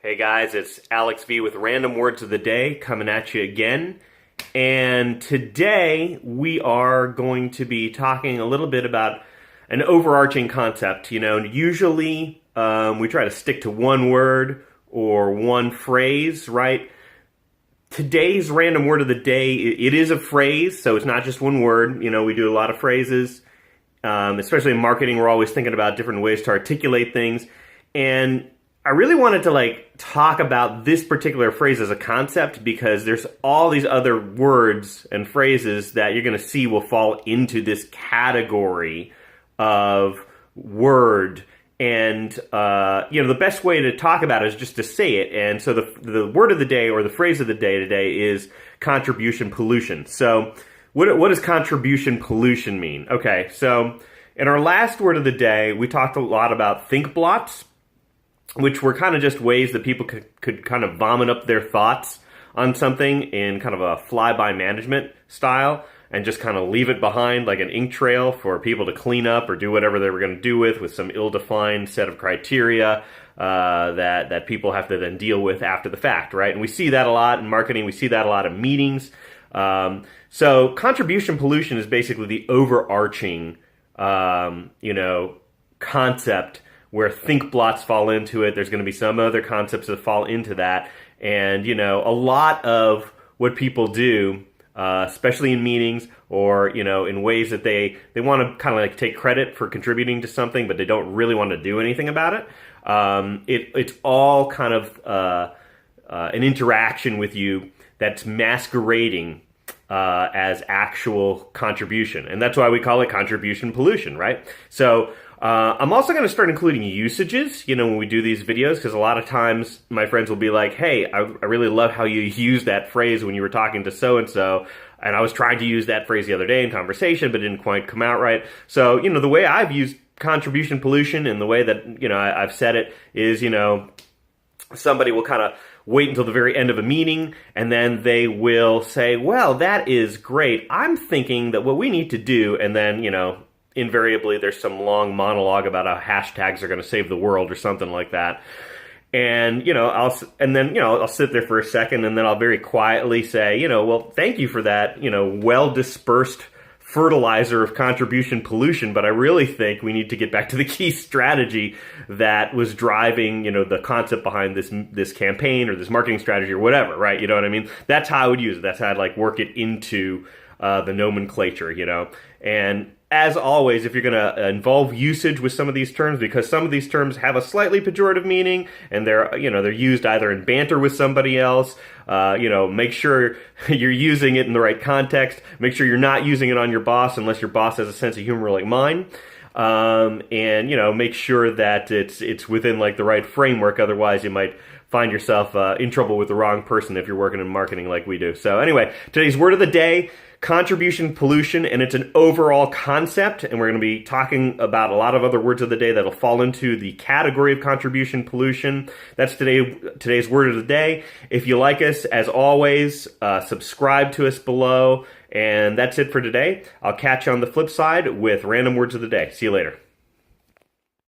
Hey guys, it's Alex V with Random Words of the Day coming at you again. And today we are going to be talking a little bit about an overarching concept. You know, usually we try to stick to one word or one phrase, right? Today's Random Word of the Day, it is a phrase, so it's not just one word. You know, we do a lot of phrases, especially in marketing. We're always thinking about different ways to articulate things. And I really wanted to talk about this particular phrase as a concept because there's all these other words and phrases that you're going to see will fall into this category of word. And, the best way to talk about it is just to say it. And so the word of the day or the phrase of the day today is contribution pollution. So what does contribution pollution mean? Okay, so in our last word of the day, we talked a lot about think blots, which were kind of just ways that people could kind of vomit up their thoughts on something in kind of a fly-by management style and just kind of leave it behind like an ink trail for people to clean up or do whatever they were going to do with some ill-defined set of criteria that people have to then deal with after the fact, right? And we see that a lot in marketing. We see that a lot in meetings. So contribution pollution is basically the overarching, concept where think blots fall into it. There's going to be some other concepts that fall into that. And, a lot of what people do, especially in meetings or, in ways that they want to kind of take credit for contributing to something, but they don't really want to do anything about it. It's all kind of an interaction with you that's masquerading as actual contribution. And that's why we call it contribution pollution, right? So I'm also going to start including usages, when we do these videos, because a lot of times my friends will be like, hey, I really love how you used that phrase when you were talking to so-and-so, and I was trying to use that phrase the other day in conversation, but it didn't quite come out right. So, the way I've used contribution pollution and the way that, I've said it is, somebody will kind of wait until the very end of a meeting, and then they will say, well, that is great. I'm thinking that what we need to do, and then, invariably there's some long monologue about how hashtags are going to save the world or something like that. And, I'll sit there for a second, and then I'll very quietly say, well, thank you for that, well-dispersed fertilizer of contribution pollution, but I really think we need to get back to the key strategy that was driving, the concept behind this campaign or this marketing strategy or whatever, right? You know what I mean? That's how I would use it. That's how I'd work it into the nomenclature, And as always, if you're going to involve usage with some of these terms, because some of these terms have a slightly pejorative meaning, and they're used either in banter with somebody else, make sure you're using it in the right context. Make sure you're not using it on your boss unless your boss has a sense of humor like mine. And make sure that it's within the right framework. Otherwise, you might find yourself in trouble with the wrong person if you're working in marketing like we do. So anyway, today's word of the day, contribution pollution, and it's an overall concept, and we're going to be talking about a lot of other words of the day that'll fall into the category of contribution pollution. That's today's word of the day. If you like us, as always, subscribe to us below, and that's it for today. I'll catch you on the flip side with random words of the day. See you later.